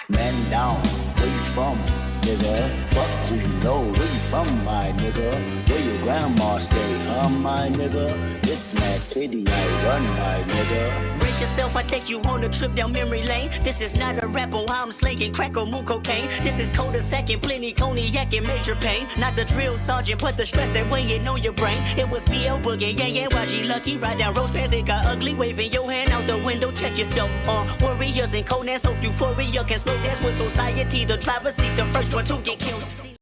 Man down, where you from, nigga? Fuck who you know, where you from, my nigga? Where your grandma stay, my nigga? This mad city I run, my nigga. Brace yourself, I take you on a trip down memory lane. This is not a rap on how I'm slinging crack or moon cocaine. This is cold as second, plenty cognac and major pain. Not the drill sergeant, but the stress that weighing on your brain. It was BL Boogie, yeah, YG Lucky. Ride down Rosecrans, it got ugly. Waving your hand out the window, check yourself. Warriors and Conans, hope euphoria can slow dance with society. The driver's seat, the first one to get killed.